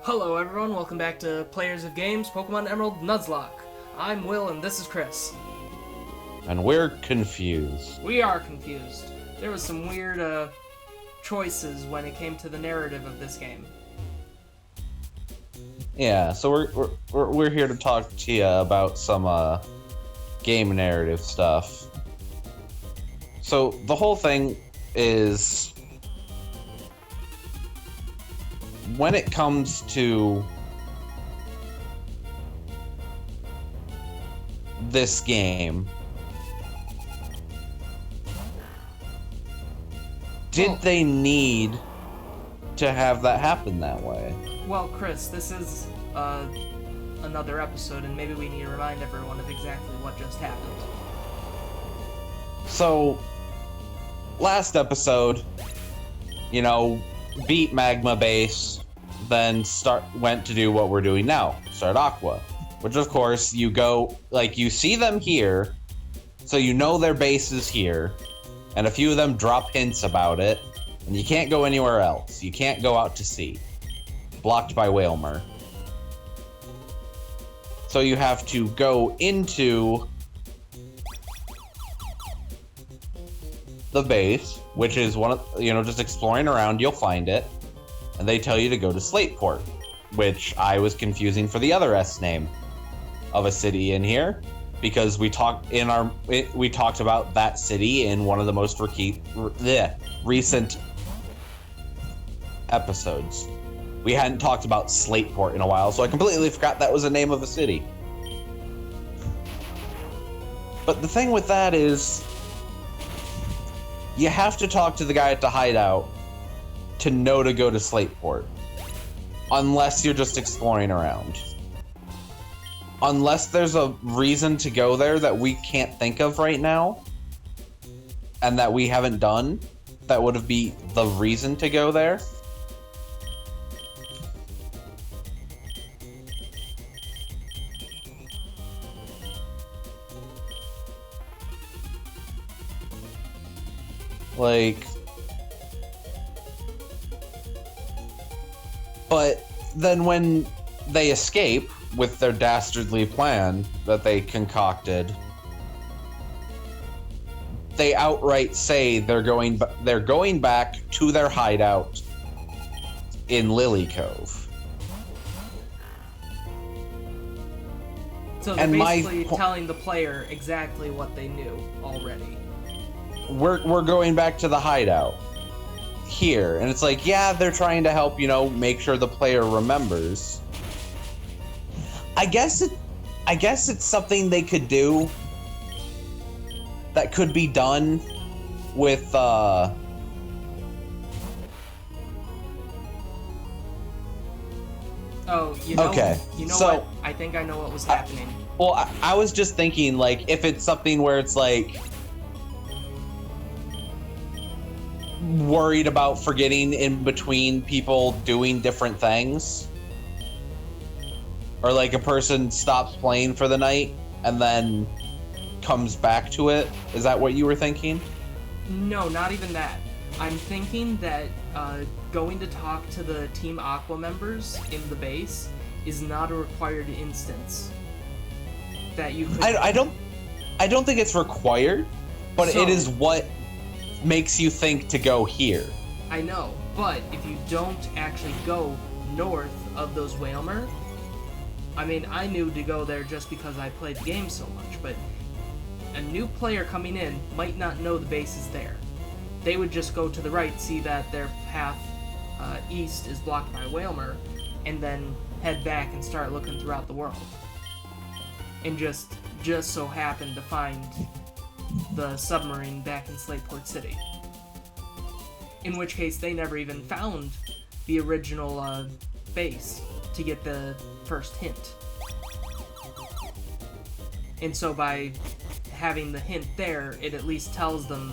Hello everyone, welcome back to Players of Games, Pokemon Emerald Nuzlocke. I'm Will and this is Chris. And we're confused. We are confused. There was some weird choices when it came to the narrative of this game. Yeah, so we're here to talk to you about some game narrative stuff. So the whole thing is, when it comes to this game, did they need to have that happen that way? Well, Chris, this is another episode, and maybe we need to remind everyone of exactly what just happened. So, last episode, beat Magma Base, then went to do what we're doing now, start Aqua. Which, of course, you see them here, so you know their base is here, and a few of them drop hints about it, and you can't go anywhere else. You can't go out to sea. Blocked by Whalmer. So you have to go into the base, which is just exploring around, you'll find it, and they tell you to go to Slateport, which I was confusing for the other S name of a city in here, because we talked about that city in one of the most recent episodes. We hadn't talked about Slateport in a while, so I completely forgot that was the name of a city. But the thing with that is, you have to talk to the guy at the hideout to know to go to Slateport. Unless you're just exploring around. Unless there's a reason to go there that we can't think of right now, and that we haven't done, that would be the reason to go there. But then when they escape with their dastardly plan that they concocted, they outright say they're going back to their hideout in Lily Cove. So they're basically telling the player exactly what they knew already. We're going back to the hideout here, and it's like, yeah, they're trying to help, make sure the player remembers. I guess it's something they could do that could be done with okay. What? I think I know what was happening. I was just thinking, if it's something where it's worried about forgetting in between people doing different things, or a person stops playing for the night and then comes back to it. Is that what you were thinking? No, not even that. I'm thinking that going to talk to the Team Aqua members in the base is not a required instance. That you could... I don't think it's required, but it is what makes you think to go here. I know, but if you don't actually go north of those Whalmer, I knew to go there just because I played the game so much, but a new player coming in might not know the base is there. They would just go to the right, see that their path east is blocked by Whalmer, and then head back and start looking throughout the world. And just so happen to find the submarine back in Slateport City. In which case, they never even found the original base to get the first hint. And so by having the hint there, it at least tells them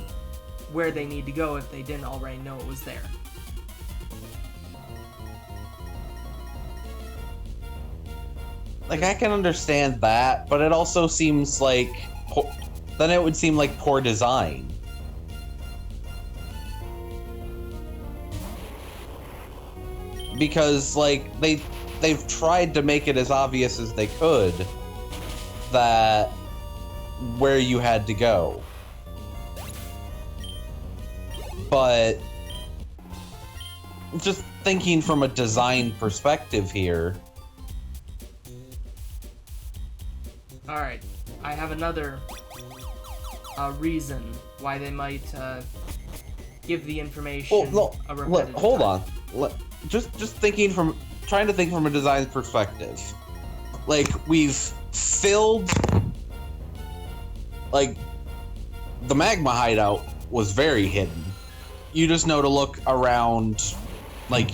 where they need to go if they didn't already know it was there. I can understand that, but it also seems then it would seem like poor design. because like they've tried to make it as obvious as they could that where you had to go. But just thinking from a design perspective here. Alright, I have another reason why they might give the information a repetitive hold time. on. Just trying to think from a design perspective. Like, we've filled... Like, the magma hideout was very hidden. You just know to look around, like...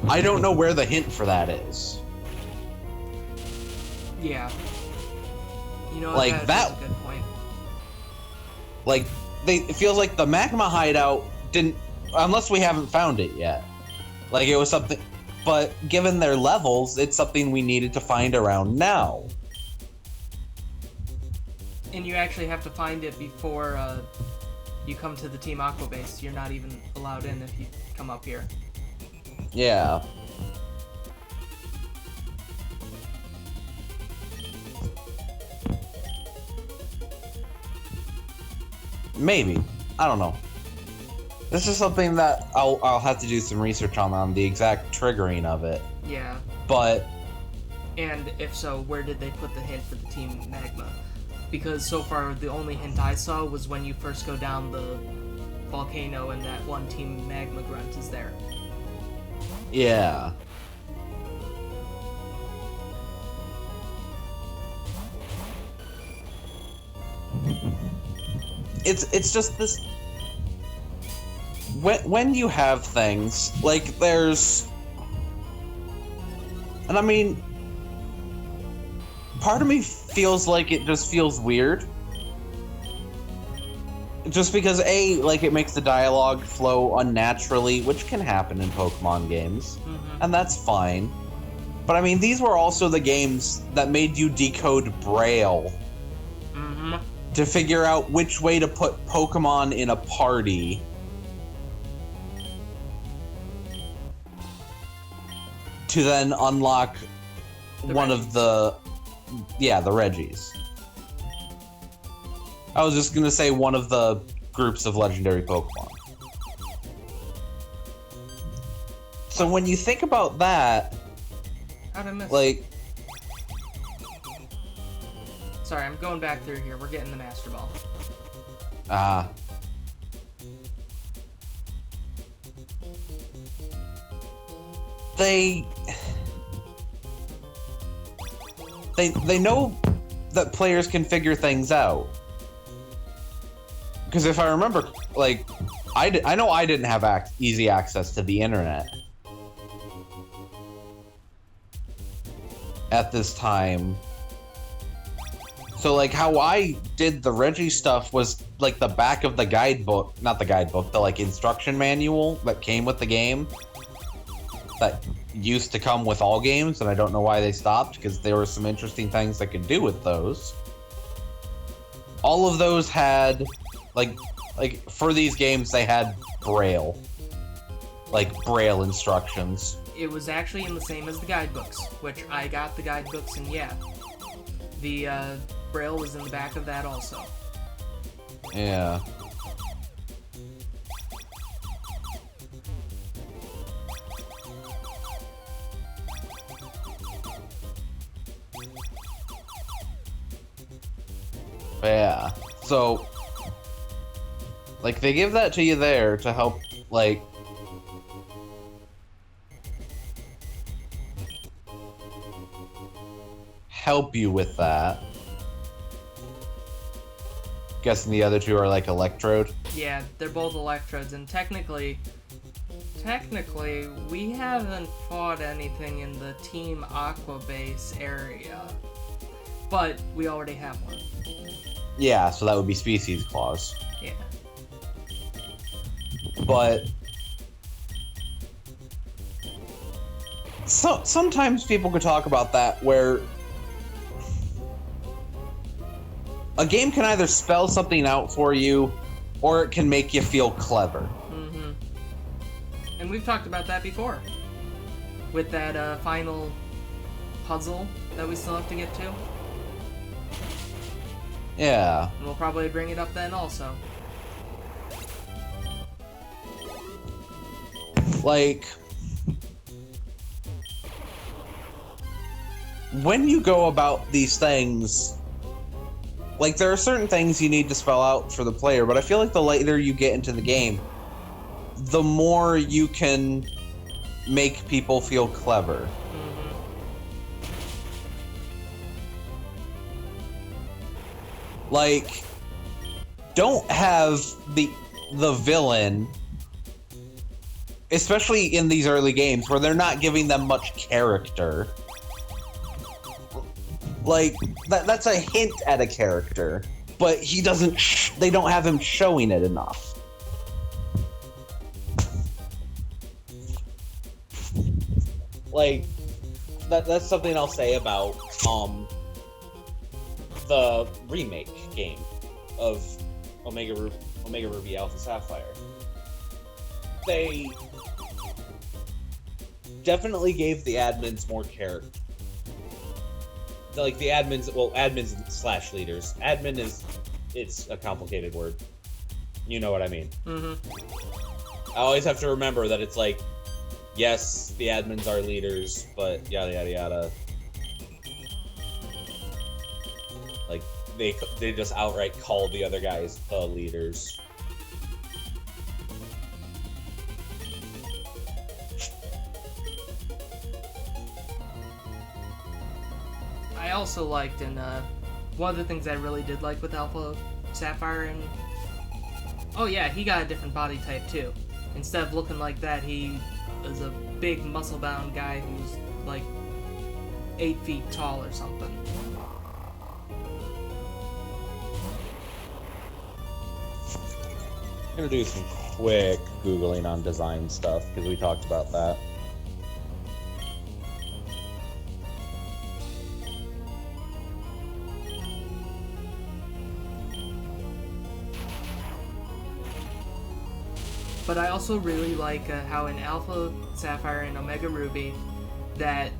I don't know where the hint for that is. Yeah. You know, like that's a good point. Like, it feels like the magma hideout didn't... Unless we haven't found it yet. Like, it was something... But given their levels, it's something we needed to find around now. And you actually have to find it before you come to the Team Aqua base. You're not even allowed in if you come up here. Yeah. Maybe. I don't know. This is something that I'll have to do some research on the exact triggering of it. Yeah. But... And if so, where did they put the hint for the Team Magma? Because so far, the only hint I saw was when you first go down the volcano and that one Team Magma grunt is there. Yeah. It's just this... When you have things, like, there's... And I mean... Part of me feels like it just feels weird. Just because, A, like, it makes the dialogue flow unnaturally, which can happen in Pokemon games. Mm-hmm. And that's fine. But I mean, these were also the games that made you decode Braille. Mm-hmm. To figure out which way to put Pokemon in a party. To then unlock one Reggies. Of the... Yeah, the Reggies. I was just gonna say one of the groups of legendary Pokemon. So when you think about that... How'd I miss? Like... Sorry, I'm going back through here. We're getting the Master Ball. They know that players can figure things out. Because if I remember, like, I know I didn't have easy access to the internet at this time. So, like, how I did the Reggie stuff was, like, the back of the guidebook, not the guidebook, the, like, instruction manual that came with the game. That used to come with all games, and I don't know why they stopped, because there were some interesting things I could do with those. All of those had, like, for these games, they had Braille. Like, Braille instructions. It was actually in the same as the guidebooks, which I got the guidebooks, and yeah. The, Braille was in the back of that also. Yeah. Yeah. So, like, they give that to you there to help, like... help you with that. Guessing the other two are, like, Electrode? Yeah, they're both Electrodes, and technically, we haven't fought anything in the Team Aqua base area. But we already have one. Yeah, so that would be Species Clause. Yeah. But... So, sometimes people could talk about that where... A game can either spell something out for you, or it can make you feel clever. Mm-hmm. And we've talked about that before. with that final puzzle that we still have to get to. Yeah. And we'll probably bring it up then also. Like, when you go about these things, like, there are certain things you need to spell out for the player, but I feel like the later you get into the game, the more you can make people feel clever. Like, don't have the villain, especially in these early games where they're not giving them much character. Like, that's a hint at a character, but he doesn't. They don't have him showing it enough. Like, that's something I'll say about the remake game of Omega Ruby Alpha Sapphire. They definitely gave the admins more character. Like, the admins, well, admins / leaders. Admin it's a complicated word. You know what I mean. I always have to remember that it's like, yes, the admins are leaders, but yada yada yada. Like, they just outright call the other guys the leaders. I also liked, and one of the things I really did like with Alpha Sapphire, and oh yeah, he got a different body type too. Instead of looking like that, he is a big muscle-bound guy who's like 8 feet tall or something. I'm gonna do some quick Googling on design stuff, because we talked about that. But I also really like how in Alpha Sapphire and Omega Ruby that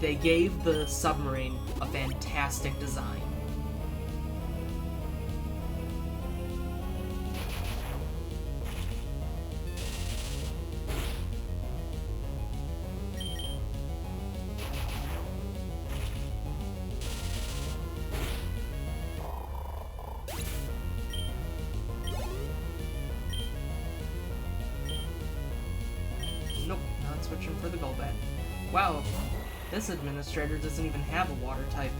they gave the submarine a fantastic design. Nope, not switching for the Golbat. Wow, this administrator doesn't even have a water type.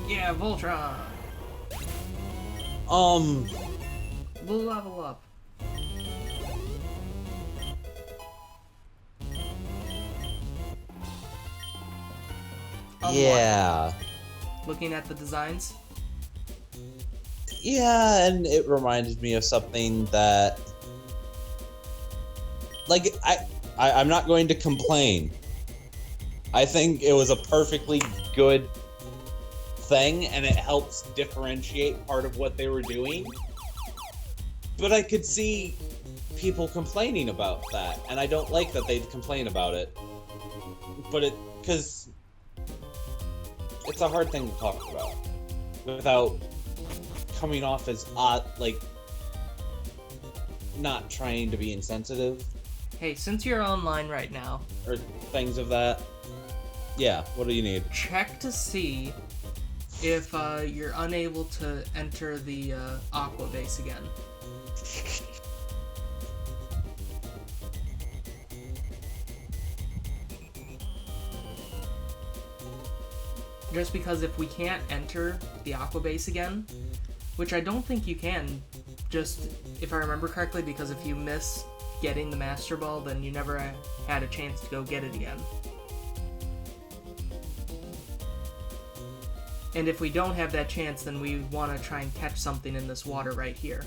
Yeah, Voltron! We'll level up. Yeah. Looking at the designs. Yeah, and it reminded me of something that, like, I'm not going to complain. I think it was a perfectly good thing, and it helps differentiate part of what they were doing. But I could see people complaining about that, and I don't like that they'd complain about it. But because it's a hard thing to talk about without coming off as odd, like, not trying to be insensitive. Hey, since you're online right now, Or things of that. Yeah, what do you need? check to see if you're unable to enter the Aqua base again. Just because if we can't enter the Aqua base again, which I don't think you can, just if I remember correctly, because if you miss getting the Master Ball, then you never had a chance to go get it again. And if we don't have that chance, then we want to try and catch something in this water right here.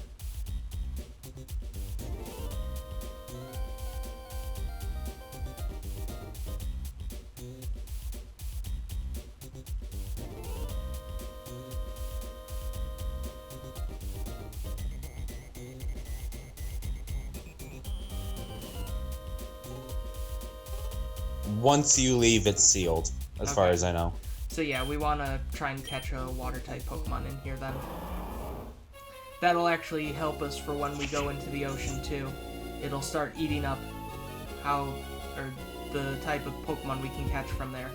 Once you leave, it's sealed, as far as I know. So yeah, we want to try and catch a water-type Pokemon in here then. That'll actually help us for when we go into the ocean too. It'll start eating up the type of Pokemon we can catch from there.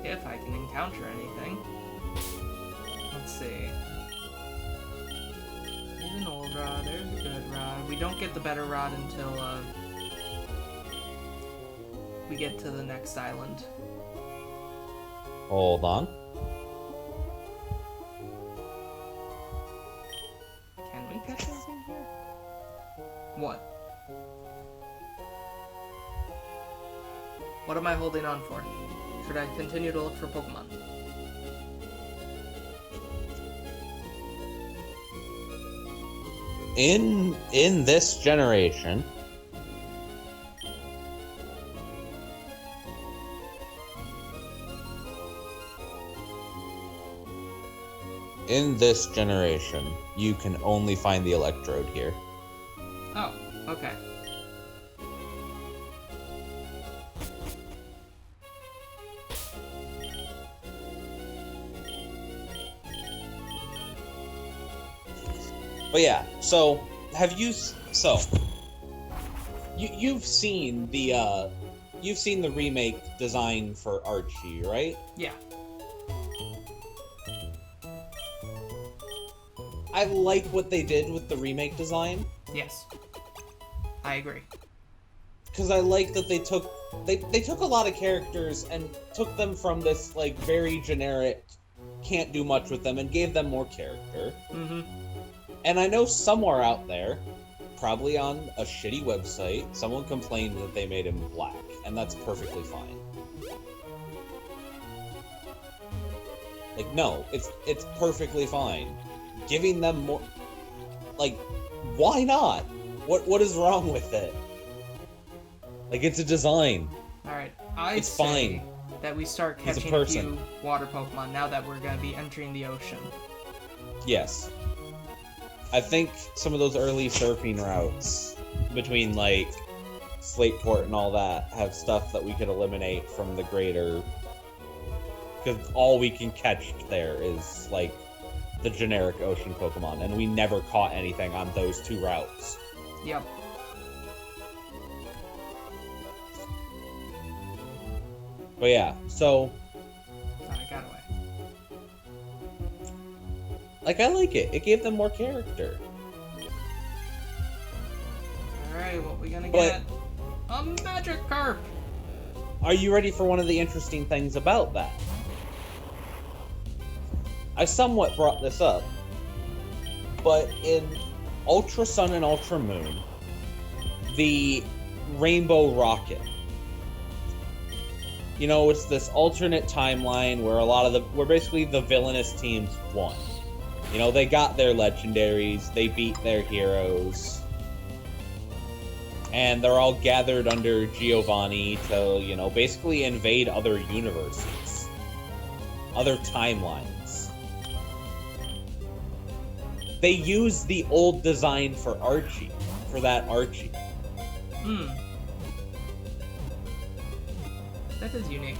If I can encounter anything. Let's see. There's an old rod, there's a good rod. We don't get the better rod until we get to the next island. Hold on. Can we catch anything here? What? What am I holding on for? Should I continue to look for Pokemon? In this generation, you can only find the Electrode here. Oh, okay. But yeah, so you've seen the remake design for Archie, right? Yeah. I like what they did with the remake design. Yes. I agree. Because I like that they took a lot of characters and took them from this like very generic, can't do much with them, and gave them more character. Mm-hmm. And I know somewhere out there, probably on a shitty website, someone complained that they made him black, and that's perfectly fine. Like, no, it's perfectly fine. Giving them more, like, why not? What is wrong with it? Like, it's a design. Alright, It's fine. That we start catching a few water Pokemon now that we're going to be entering the ocean. Yes. I think some of those early surfing routes between, like, Slateport and all that have stuff that we could eliminate from the greater... Because all we can catch there is, like, the generic ocean Pokemon, and we never caught anything on those two routes. Yep. But yeah, so... I got away. Like, I like it. It gave them more character. Alright, what we gonna get? A Magikarp! Are you ready for one of the interesting things about that? I somewhat brought this up, but in Ultra Sun and Ultra Moon, the Rainbow Rocket. You know, it's this alternate timeline where basically the villainous teams won. You know, they got their legendaries, they beat their heroes, and they're all gathered under Giovanni to, you know, basically invade other universes, other timelines. They use the old design for Archie, for that Archie. Hmm. That is unique.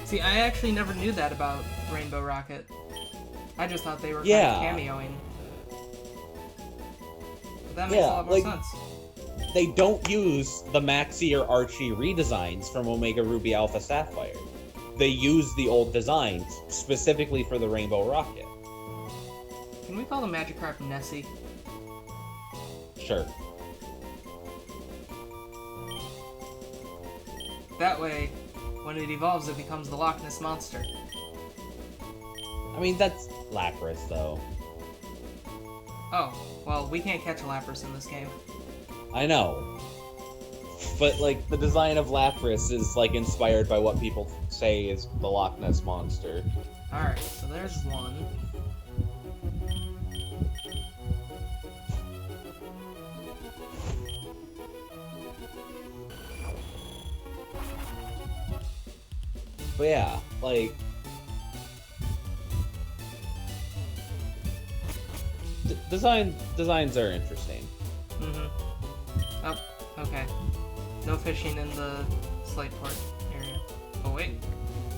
See, I actually never knew that about Rainbow Rocket. I just thought they were kind of cameoing. But that makes a lot more sense. They don't use the Maxie or Archie redesigns from Omega Ruby Alpha Sapphire. They use the old designs specifically for the Rainbow Rocket. Can we call the Magikarp Nessie? Sure. That way, when it evolves, it becomes the Loch Ness Monster. I mean, that's Lapras, though. Oh, well, we can't catch a Lapras in this game. I know. But, like, the design of Lapras is, like, inspired by what people say is the Loch Ness Monster. Alright, so there's one. But yeah, like... Designs are interesting. Oh, okay. No fishing in the slate port area. Oh wait,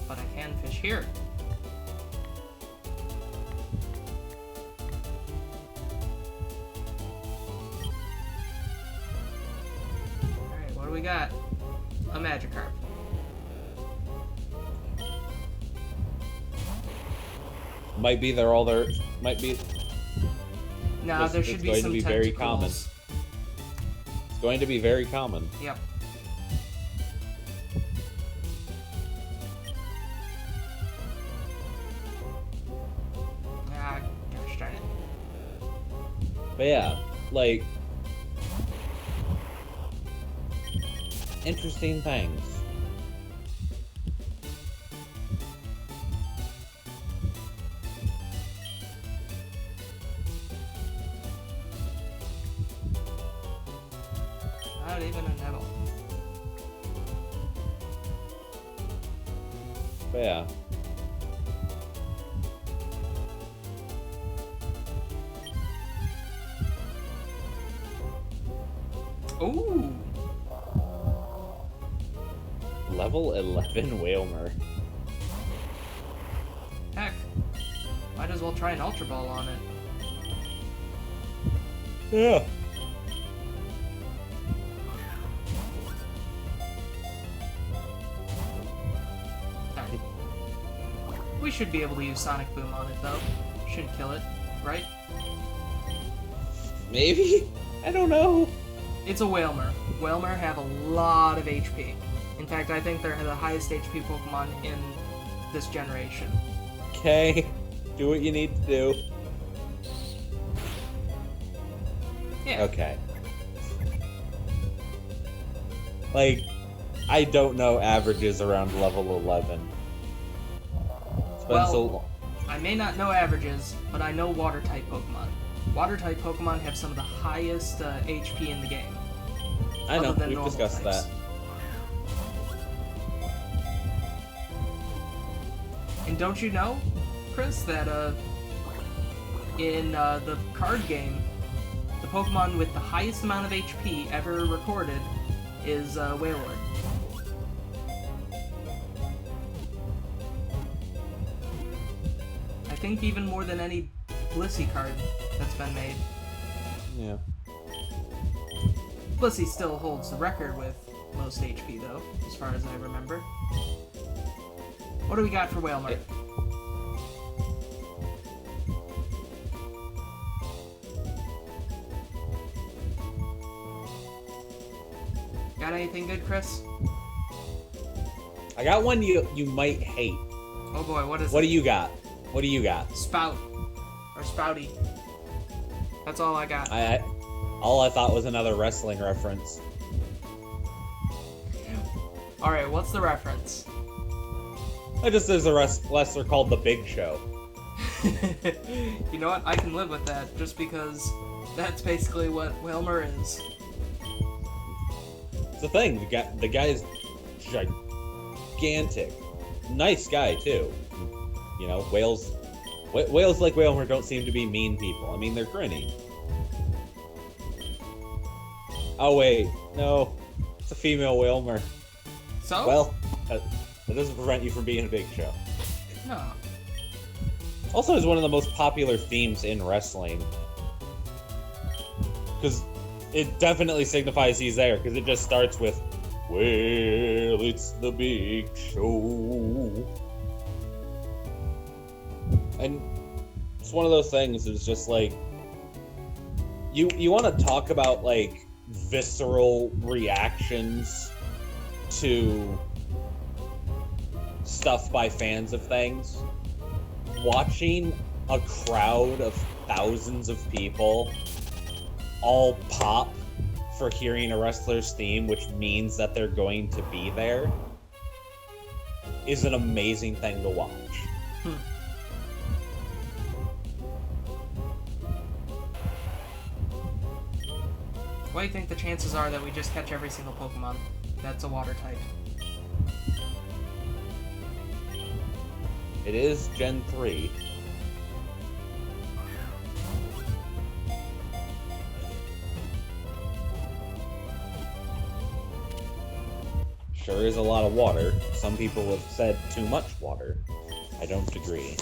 but I can fish here. Alright, what do we got? A Magikarp. Might be they're all there. Might be. No, there should be going some to be tentacles. very common. It's going to be very common. Yep. Ah, gosh darn it. But yeah, like interesting things. Not even a Neville. But yeah. Ooh! Level 11 Whalmer. Heck. Might as well try an Ultra Ball on it. Yeah. Alright. We should be able to use Sonic Boom on it, though. Shouldn't kill it, right? Maybe? I don't know. It's a Whalmer. Whalmer have a lot of HP. In fact, I think they're the highest HP Pokemon in this generation. Okay. Do what you need to do. Yeah. Okay. Like, I don't know averages around level 11. It's been so long. I may not know averages, but I know Water-type Pokemon. Water-type Pokemon have some of the highest HP in the game. I know, other than we've normal discussed types. that. And don't you know, Chris, that in the card game, the Pokemon with the highest amount of HP ever recorded is Wailord. I think even more than any Blissey card that's been made. Yeah. Blissey still holds the record with most HP, though, as far as I remember. What do we got for Wailmer? Got anything good, Chris? I got one you might hate. Oh boy, what is What it? do you got? What do you got? Spout. Or Spouty. That's all I got. All I thought was another wrestling reference. Alright, what's the reference? There's a wrestler called The Big Show. You know what? I can live with that, just because that's basically what Wailmer is. It's the thing. The guy's gigantic. Nice guy, too. You know, whales like Wailmer don't seem to be mean people. I mean, they're grinny. Oh, wait. No. It's a female Wailmer. So? Well, that doesn't prevent you from being a Big Show. No. Also, is one of the most popular themes in wrestling. Because it definitely signifies he's there, because it just starts with, well, it's the Big Show. And it's one of those things, it's just like, you want to talk about, like, visceral reactions to stuff by fans of things. Watching a crowd of thousands of people all pop for hearing a wrestler's theme, which means that they're going to be there, is an amazing thing to watch. What do you think the chances are that we just catch every single Pokemon that's a water type? It is Gen 3. sure is a lot of water. Some people have said too much water. I don't agree.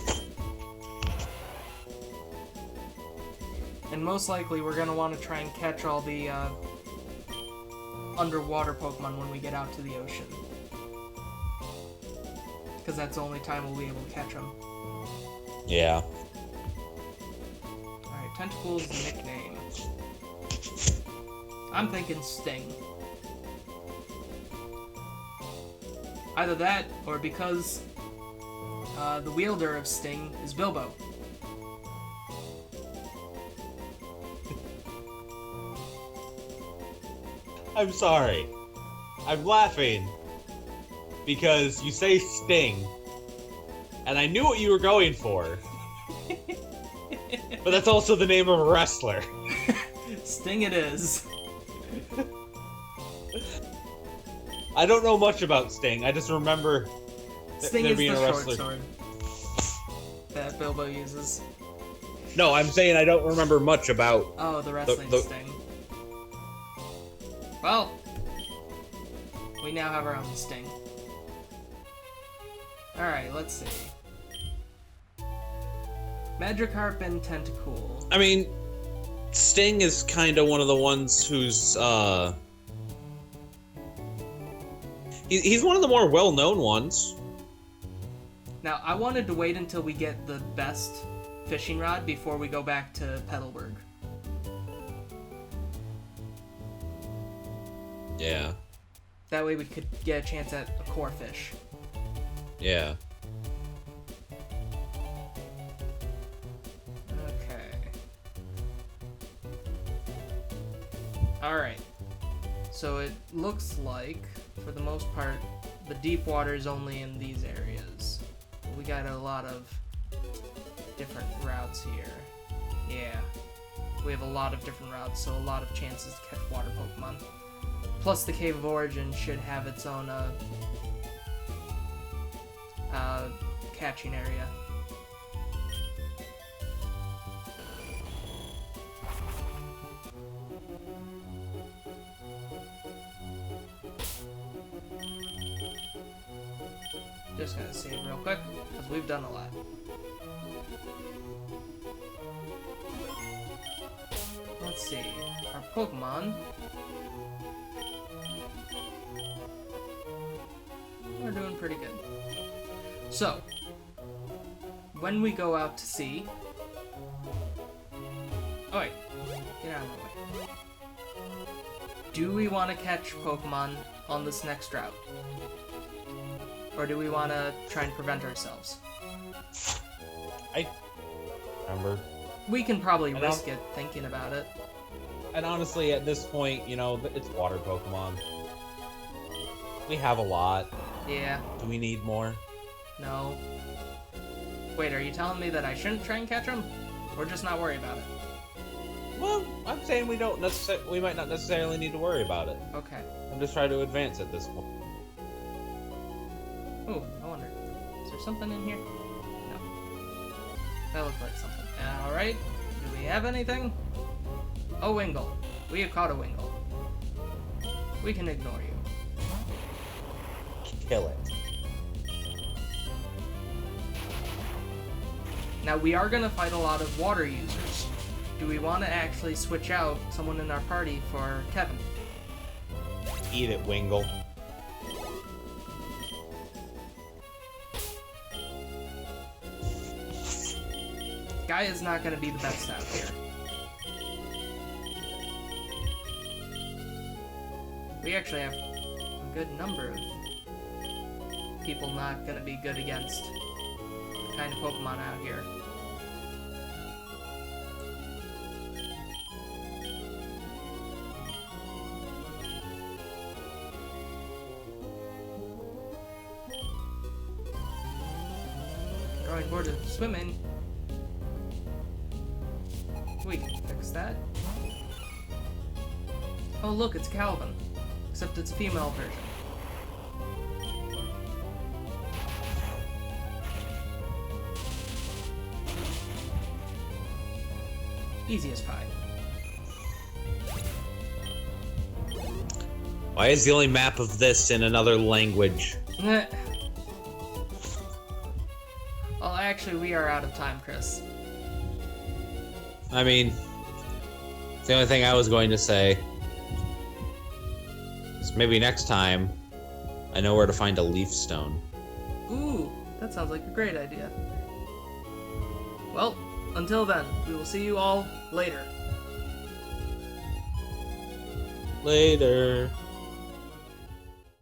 And most likely we're going to want to try and catch all the underwater Pokemon when we get out to the ocean. Because that's the only time we'll be able to catch them. Yeah. Alright, Tentacle's nickname. I'm thinking Sting. Either that, or because the wielder of Sting is Bilbo. I'm sorry. I'm laughing because you say Sting, and I knew what you were going for. But that's also the name of a wrestler. Sting it is. I don't know much about Sting. I just remember Sting there is being the a short wrestler. sword that Bilbo uses. No, I'm saying I don't remember much about. Oh, the wrestling Sting. Well, we now have our own Sting. Alright, let's see. Magikarp and Tentacool. I mean, Sting is kind of one of the ones who's he's one of the more well-known ones. Now, I wanted to wait until we get the best fishing rod before we go back to Petalburg. Yeah. That way we could get a chance at a core fish. Yeah. Okay. Alright. So it looks like, for the most part, the deep water is only in these areas. We got a lot of different routes here. Yeah. We have a lot of different routes, so a lot of chances to catch water Pokemon. Plus, the Cave of Origin should have its own catching area. Just gonna save real quick, because we've done a lot. Let's see. Our Pokemon. We're doing pretty good. So, when we go out to sea... Oh wait, get out of my way. Do we want to catch Pokemon on this next route? Or do we want to try and prevent ourselves? I remember. We can probably risk it thinking about it. And honestly, at this point, you know, it's water Pokemon. We have a lot. Yeah. Do we need more? No. Wait, are you telling me that I shouldn't try and catch them? Or just not worry about it? Well, I'm saying we might not necessarily need to worry about it. Okay. I'm just trying to advance at this point. Ooh, I wonder. Is there something in here? No. That looked like something. Alright. Do we have anything? Oh, Wingull. We have caught a Wingull. We can ignore you. Kill it. Now, we are going to fight a lot of water users. Do we want to actually switch out someone in our party for Kevin? Eat it, Wingull. Guy is not going to be the best out here. We actually have a good number of people not going to be good against the kind of Pokemon out here. Going bored of swimming. We can fix that. Oh look, it's Calvin. Except it's a female version. Easy as pie. Why is the only map of this in another language? Well, actually, we are out of time, Chris. I mean, it's the only thing I was going to say. So maybe next time, I know where to find a leaf stone. Ooh, that sounds like a great idea. Well, until then, we will see you all later. Later.